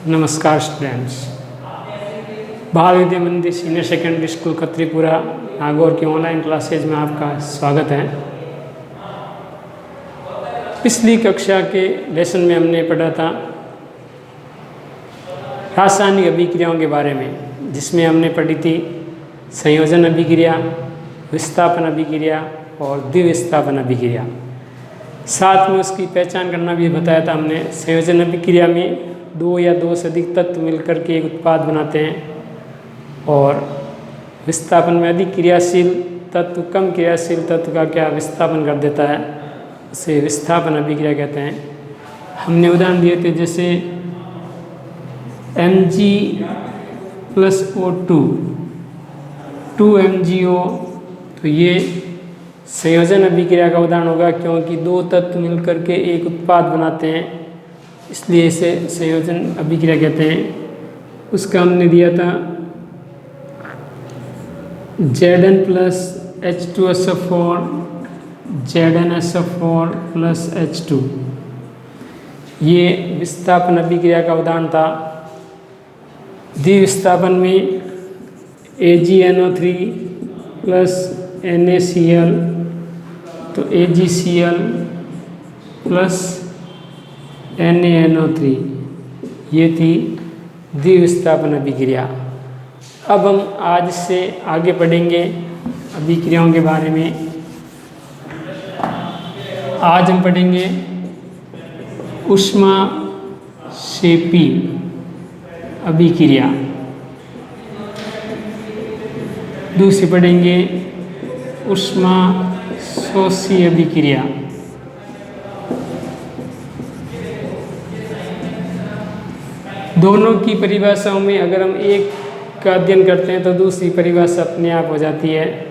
नमस्कार स्टूडेंट्स। बाल विद्या मंदिर सीनियर सेकेंडरी स्कूल खत्रीपुरा नागौर की ऑनलाइन क्लासेज में आपका स्वागत है। पिछली कक्षा के लेसन में हमने पढ़ा था रासायनिक अभिक्रियाओं के बारे में, जिसमें हमने पढ़ी थी संयोजन अभिक्रिया, विस्थापन अभिक्रिया और द्विविस्थापन अभिक्रिया। साथ में उसकी पहचान करना भी बताया था हमने। संयोजन अभिक्रिया में दो या दो से अधिक तत्व मिलकर के एक उत्पाद बनाते हैं और विस्थापन में अधिक क्रियाशील तत्व कम क्रियाशील तत्व का क्या विस्थापन कर देता है, उसे विस्थापन अभिक्रिया कहते हैं। हमने उदाहरण दिए थे जैसे Mg+O2 2MgO, तो ये संयोजन अभिक्रिया का उदाहरण होगा, क्योंकि दो तत्व मिलकर के एक उत्पाद बनाते हैं, इसलिए इसे संयोजन अभिक्रिया कहते हैं। उसका हमने दिया था Zn+H2SO4 ZnSO4+H2, ये विस्थापन अभिक्रिया का उदाहरण था। द्विविस्थापन में AgNO3 प्लस NaCl, तो AgCl प्लस NaNO3, ये थी द्विविस्थापन अभिक्रिया। अब हम आज से आगे पढ़ेंगे अभिक्रियाओं के बारे में। आज हम पढ़ेंगे ऊष्माक्षेपी अभिक्रिया, दूसरी पढ़ेंगे ऊष्माशोषी अभिक्रिया, दोनों की परिभाषाओं में अगर हम एक का अध्ययन करते हैं तो दूसरी परिभाषा अपने आप हो जाती है।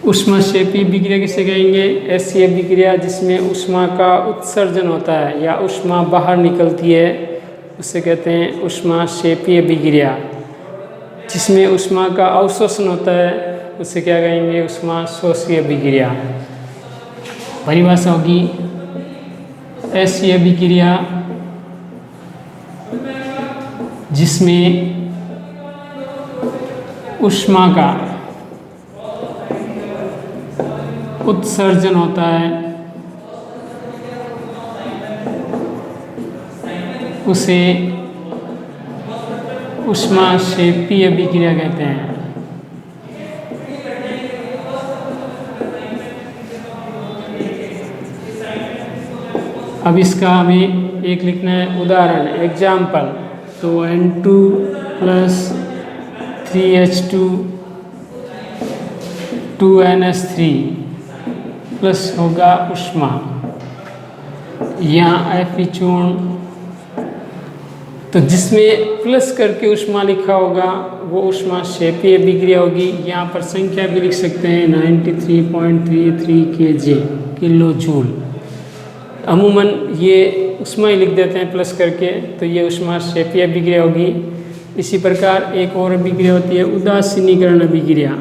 ऊष्माक्षेपी अभिक्रिया किसे कहेंगे? ऐसी अभिक्रिया जिसमें ऊष्मा का उत्सर्जन होता है या ऊष्मा बाहर निकलती है, उसे कहते हैं ऊष्माक्षेपी अभिक्रिया। जिसमें ऊष्मा का अवशोषण होता है उसे क्या कहेंगे? ऊष्माशोषी अभिक्रिया। परिभाषा होगी ऐसी अभिक्रिया जिसमें ऊष्मा का उत्सर्जन होता है उसे ऊष्माक्षेपी अभिक्रिया कहते हैं। अब इसका हमें एक लिखना है उदाहरण, एग्जाम्पल। तो N2+3H2 2NH3 प्लस होगा ऊष्मा, यहाँ Fe चूर्ण, तो जिसमें प्लस करके ऊष्मा लिखा होगा वो ऊष्माक्षेपी अभिक्रिया होगी। यहाँ पर संख्या भी लिख सकते हैं 93.33 kJ किलो जूल। अमूमन ये ऊष्मा ही लिख देते हैं प्लस करके, तो ये ऊष्माक्षेपी अभिक्रिया होगी। इसी प्रकार एक और अभिक्रिया होती है उदासीनीकरण अभिक्रिया।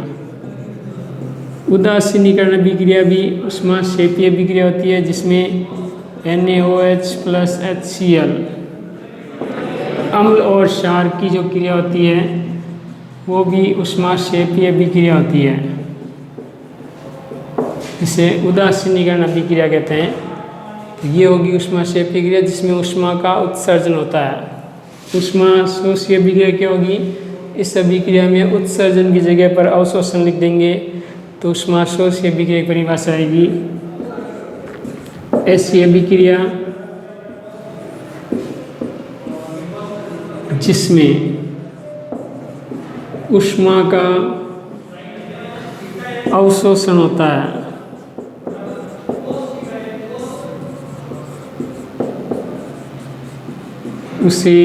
उदासीनीकरण अभिक्रिया भी ऊष्माक्षेपी अभिक्रिया होती है, जिसमें NaOH+HCl अम्ल और क्षार की जो क्रिया होती है वो भी ऊष्माक्षेपी अभिक्रिया होती है, इसे उदासीनीकरण अभिक्रिया कहते हैं। ये होगी ऊष्माक्षेपी क्रिया जिसमें ऊष्मा का उत्सर्जन होता है। ऊष्माशोषी अभिक्रिया क्या होगी? इस अभिक्रिया में उत्सर्जन की जगह पर अवशोषण लिख देंगे, तो ऊष्माशोषी अभिक्रिया की परिभाषा आएगी ऐसी अभिक्रिया जिसमें ऊष्मा का अवशोषण होता है उसे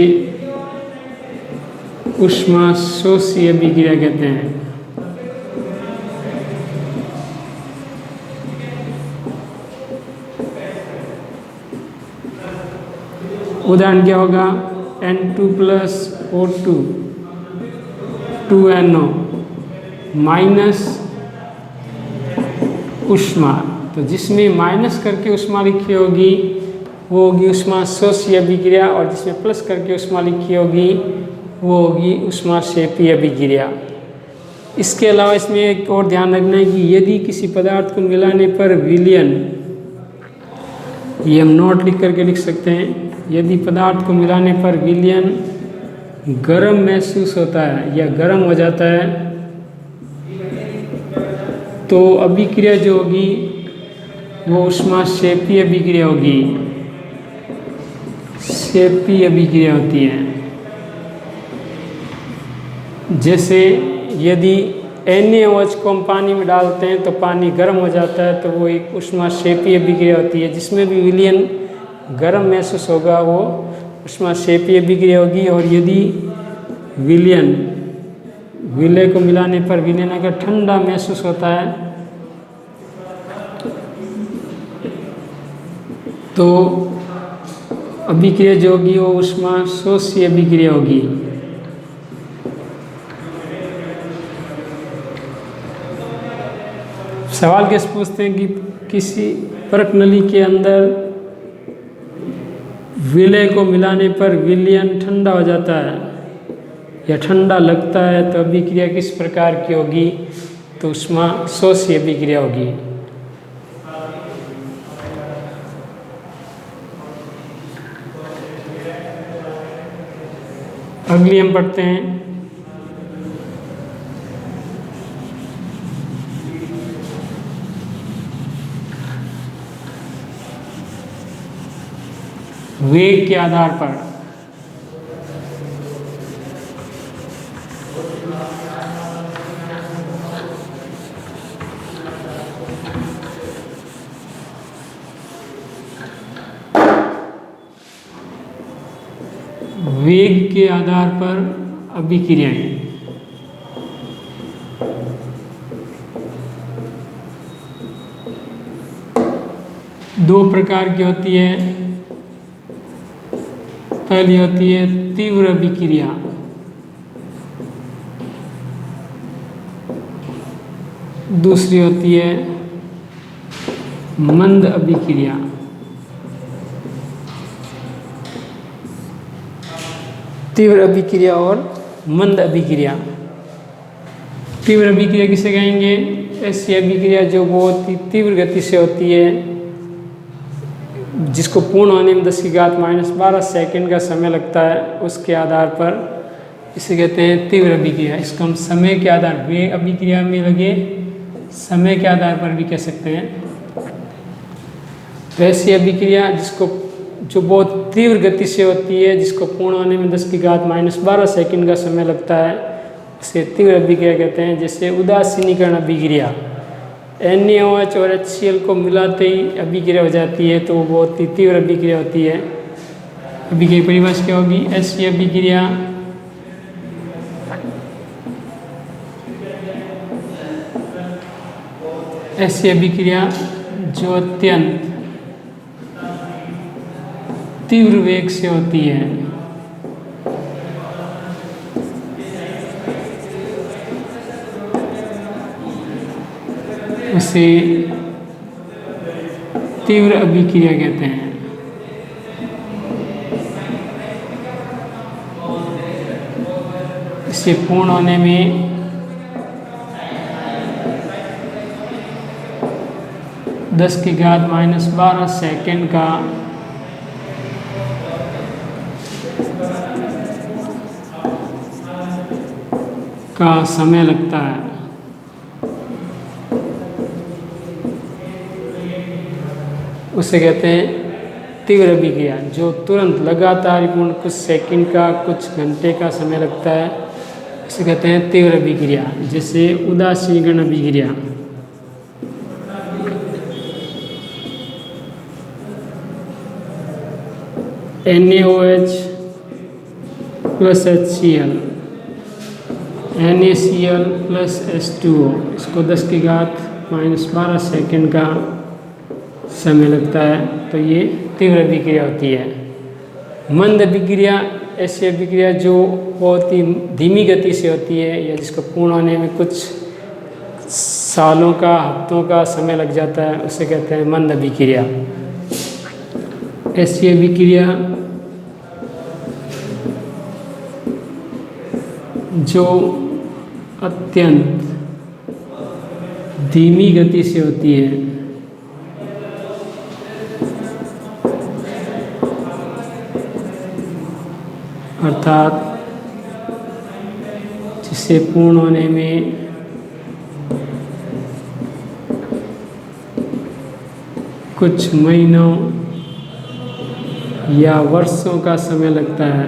ऊष्माशोषी अभिक्रिया कहते हैं। उदाहरण क्या होगा? N2+O2 2NO माइनस ऊष्मा, तो जिसमें माइनस करके ऊष्मा लिखी होगी वो होगी ऊष्माशोषी अभिक्रिया, और जिसमें प्लस करके ऊष्मा लिखी होगी वो होगी ऊष्माक्षेपी अभिक्रिया। इसके अलावा इसमें एक और ध्यान रखना है कि यदि किसी पदार्थ को मिलाने पर विलयन, ये हम नोट लिख करके लिख सकते हैं, यदि पदार्थ को मिलाने पर विलयन गर्म महसूस होता है या गर्म हो जाता है तो अभिक्रिया जो होगी वो ऊष्माक्षेपी अभिक्रिया होगी, क्षेपी अभिक्रिया होती है। जैसे यदि NaOH को हम पानी में डालते हैं तो पानी गर्म हो जाता है तो वो एक ऊष्माक्षेपी अभिक्रिया होती है, जिसमें भी विलयन गर्म महसूस होगा वो ऊष्माक्षेपी अभिक्रिया होगी। और यदि विलय को मिलाने पर विलयन अगर ठंडा महसूस होता है तो अभिक्रिया जो होगी वो ऊष्माशोषी अभिक्रिया होगी। सवाल कैसे पूछते हैं कि किसी परख नली के अंदर विलय को मिलाने पर विलयन ठंडा हो जाता है या ठंडा लगता है तो अभिक्रिया किस प्रकार की होगी, तो ऊष्माशोषी अभिक्रिया होगी। अगली हम पढ़ते हैं वेग के आधार पर। वेग के आधार पर अभिक्रियाएं। दो प्रकार की होती है। पहली होती है तीव्र अभिक्रिया, दूसरी होती है मंद अभिक्रिया। तीव्र अभिक्रिया और मंद अभिक्रिया। तीव्र अभिक्रिया किसे कहेंगे? ऐसी अभिक्रिया जो बहुत ही तीव्र गति से होती है, जिसको पूर्ण होने में 10⁻⁻12 सेकंड का समय लगता है, उसके आधार पर इसे कहते हैं तीव्र अभिक्रिया। इसको हम समय के आधार, वेग अभिक्रिया में लगे समय के आधार पर भी कह सकते हैं। वैसी अभिक्रिया जो बहुत तीव्र गति से होती है, जिसको पूर्ण होने में 10⁻12 सेकंड का समय लगता है, उसे तीव्र अभिक्रिया कहते हैं। जैसे उदासीनीकरण अभिक्रिया, NaOH और HCl को मिलाते ही अभिक्रिया हो जाती है, तो वो बहुत ही तीव्र अभिक्रिया होती है। अभिक्रिया की परिभाषा क्या होगी? ऐसी अभिक्रिया जो अत्यंत तीव्र वेग से होती है। उसे तीव्र अभिक्रिया कहते हैं। इसे पूर्ण होने में 10⁻12 सेकंड का समय लगता है। उसे कहते हैं तीव्र अभिक्रिया, जो तुरंत लगातार पूर्ण कुछ सेकंड का, कुछ घंटे का समय लगता है, उसे कहते हैं तीव्र अभिक्रिया। जैसे उदासीनीकरण अभिक्रिया, NaOH plus HCl, NaCl plus H2O, इसको 10⁻12 सेकंड का समय लगता है, तो ये तीव्र अभिक्रिया होती है। मंद अभिक्रिया ऐसी अभिक्रिया जो बहुत ही धीमी गति से होती है, या जिसको पूर्ण होने में कुछ सालों का, हफ्तों का समय लग जाता है, उसे कहते हैं मंद अभिक्रिया। ऐसी अभिक्रिया जो अत्यंत धीमी गति से होती है, अर्थात जिसे पूर्ण होने में कुछ महीनों या वर्षों का समय लगता है,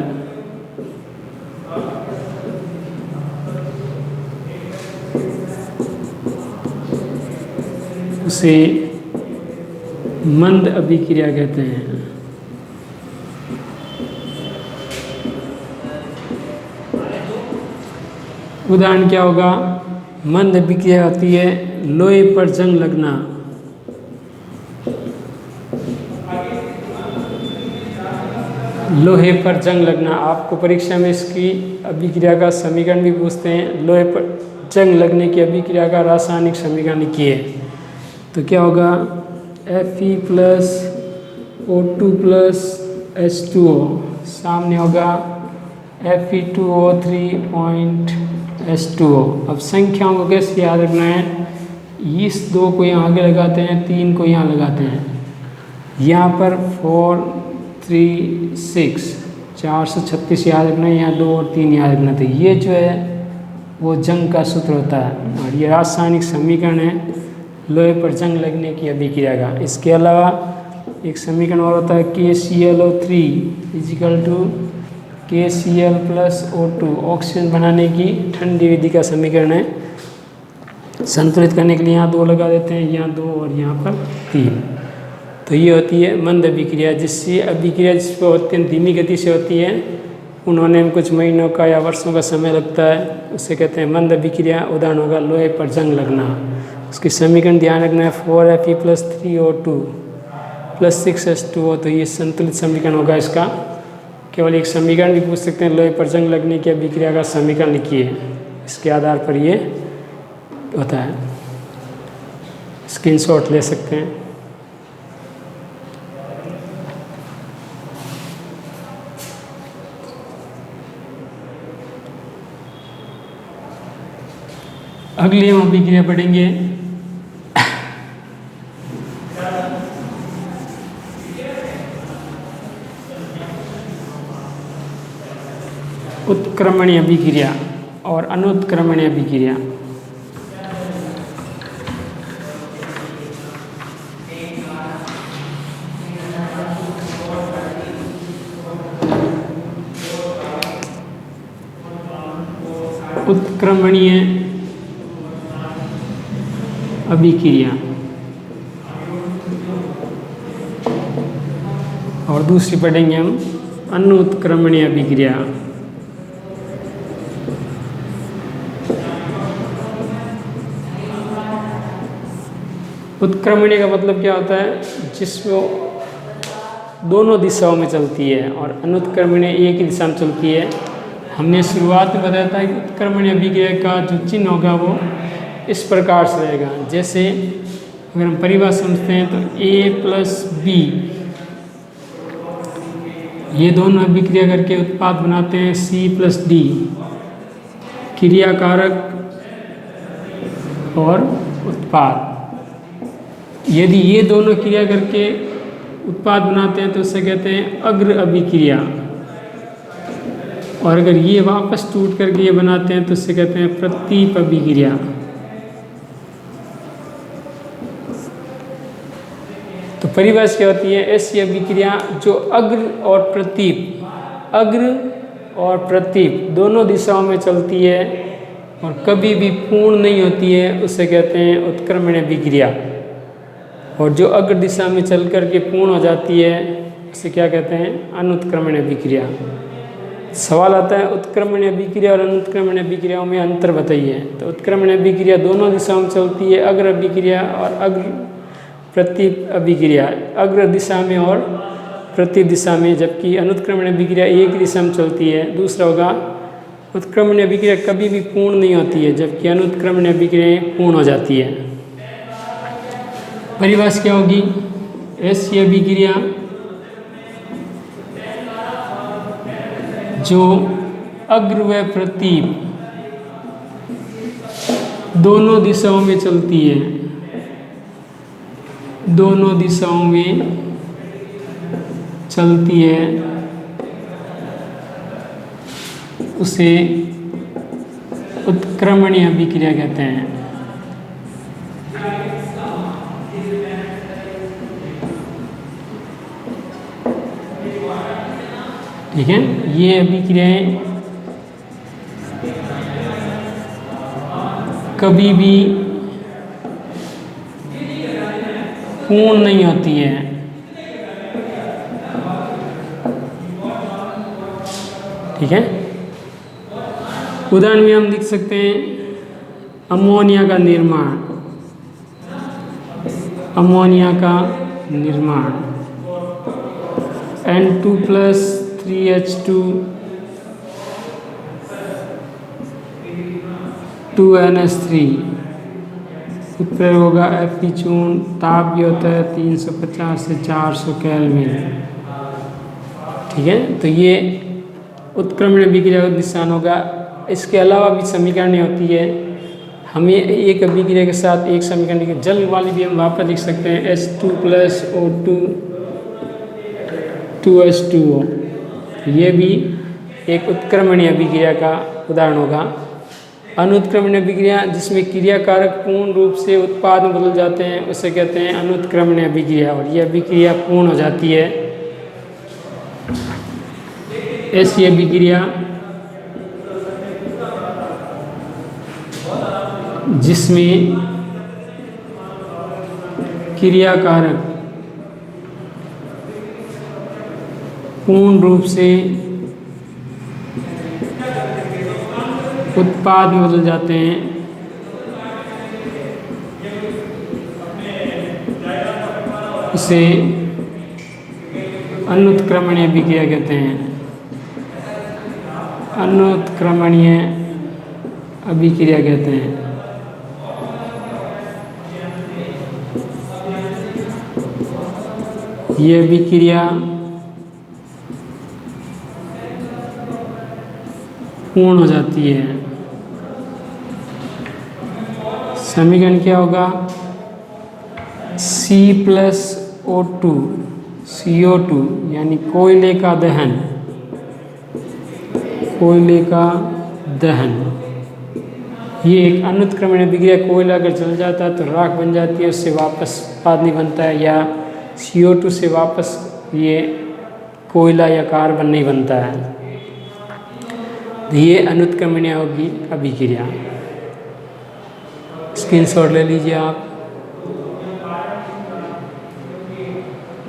उसे मंद अभिक्रिया कहते हैं। उदाहरण क्या होगा? मंद अभिक्रिया होती है लोहे पर जंग लगना। लोहे पर जंग लगना, आपको परीक्षा में इसकी अभिक्रिया का समीकरण भी पूछते हैं। लोहे पर जंग लगने की अभिक्रिया का रासायनिक समीकरण लिखिए। तो क्या होगा? Fe plus O2 plus H2O, सामने होगा Fe2O3 पॉइंट H2O। अब संख्याओं को कैसे याद रखना है? इस 2 को यहाँ आगे लगाते हैं, 3 को यहाँ लगाते हैं। यहाँ पर 4 3 6 436 याद रखना है, यहाँ 2 और 3 याद रखना। तो ये जो है वो जंग का सूत्र होता है और ये रासायनिक समीकरण है लोहे पर जंग लगने की अभिक्रिया का। इसके अलावा एक समीकरण और होता है KClO3 is equal to KCl plus O2, oxygen बनाने की ठंडी विधि का समीकरण है। संतुलित करने के लिए यहाँ 2 लगा देते हैं, यहाँ 2 और यहाँ पर 3। तो ये होती है मंद अभिक्रिया, जिससे अभिक्रिया जिसको अत्यंत धीमी गति से होती है, उन्होंने कुछ महीनों का या वर्षों का समय लगता है, उसे कहते हैं मंद अभिक्रिया। उदाहरण होगा लोहे पर जंग लगना। उसकी समीकरण ध्यान रखना है 4Fe plus 3O2 plus 6H2O। तो ये संतुलित समीकरण होगा इसका। केवल एक समीकरण भी पूछ सकते हैं, लोहे पर जंग लगने की अभिक्रिया का समीकरण लिखिए। इसके आधार पर ये होता है, स्क्रीनशॉट ले सकते हैं। अगली हम अभिक्रिया पढ़ेंगे उत्क्रमणीय अभिक्रिया और अनुत्क्रमणीय अभिक्रिया। उत्क्रमणीय अभिक्रिया और दूसरी पढ़ेंगे हम अनुत्क्रमणीय अभिक्रिया। उत्क्रमणीय का मतलब क्या होता है? जिसमें दोनों दिशाओं में चलती है, और अनुत्क्रमणीय एक ही दिशा में चलती है। हमने शुरुआत में बताया था कि उत्क्रमणीय अभिक्रिया का जो चिन्ह होगा वो इस प्रकार से रहेगा। जैसे अगर हम परिभाषा समझते हैं तो A प्लस B, ये दोनों अभिक्रिया करके उत्पाद बनाते हैं C प्लस D। क्रियाकारक और उत्पाद, यदि ये दोनों क्रिया करके उत्पाद बनाते हैं तो उसे कहते हैं अग्र अभिक्रिया, और अगर ये वापस टूट करके ये बनाते हैं तो उससे कहते हैं प्रतीप अभिक्रिया। तो परिभाषा क्या होती है? ऐसी अभिक्रिया जो अग्र और प्रतीप दोनों दिशाओं में चलती है और कभी भी पूर्ण नहीं होती है, उसे कहते हैं उत्क्रमणीय अभिक्रिया। और जो अग्र दिशा में चल करके पूर्ण हो जाती है उसे क्या कहते हैं? अनुत्क्रमणीय अभिक्रिया। सवाल आता है उत्क्रमणीय अभिक्रिया और अनुत्क्रमणीय अभिक्रियाओं में अंतर बताइए। तो उत्क्रमणीय अभिक्रिया दोनों दिशाओं में चलती है, अग्र अभिक्रिया और अग्र प्रतीप अभिक्रिया अग्र दिशा में और प्रतीप दिशा में, जबकि अनुत्क्रमणीय अभिक्रिया एक दिशा में चलती है। दूसरा होगा उत्क्रमणीय अभिक्रिया कभी भी पूर्ण नहीं होती है, जबकि अनुत्क्रमणीय अभिक्रिया पूर्ण हो जाती है। परिभाषा क्या होगी? ऐसी अभिक्रिया जो अग्र व प्रतीप दोनों दिशाओं में चलती है, दोनों दिशाओं में चलती है, उसे उत्क्रमणीय अभिक्रिया कहते हैं। ठीक है, ये अभिक्रियाएं कभी भी पूर्ण नहीं होती है। ठीक है, उदाहरण में हम लिख सकते हैं अमोनिया का निर्माण, अमोनिया का निर्माण N2+3H2 2NH3 उत्प्रेरक होगा Fe चूर्ण, ताप भी होता है 350 से 400 केल्विन। ठीक है, तो ये उत्क्रमण अभिक्रिया का निशान होगा। इसके अलावा भी समीकरण होती है, हमें एक अभिक्रिया के साथ एक समीकरण की जल वाली भी हम वापस लिख सकते हैं H2+O2 2H2O। ये भी एक उत्क्रमणीय अभिक्रिया का उदाहरण होगा। अनुत्क्रमणीय अभिक्रिया जिसमें क्रियाकारक पूर्ण रूप से उत्पाद में बदल जाते हैं उसे कहते हैं अनुत्क्रमणीय अभिक्रिया, और यह अभिक्रिया पूर्ण हो जाती है। ऐसी अभिक्रिया जिसमें क्रियाकारक पूर्ण रूप से उत्पाद में बदल जाते हैं उसे अनुत्क्रमणीय अभिक्रिया कहते हैं। अनुत्क्रमणीय अभिक्रिया कहते हैं। ये अभिक्रिया पूर्ण हो जाती है। समीकरण क्या होगा? C+O2 CO2 यानी कोयले का दहन, कोयले का दहन। ये एक अनुत्क्रमणीय अभिक्रिया, कोयला अगर जल जाता है तो राख बन जाती है, उससे वापस उत्पाद नहीं बनता है, या CO2 से वापस ये कोयला या कार्बन नहीं बनता है। ये अनुत्क्रमणीय होगी अभिक्रिया। स्क्रीनशॉट ले लीजिए आप।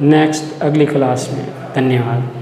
नेक्स्ट अगली क्लास में। धन्यवाद।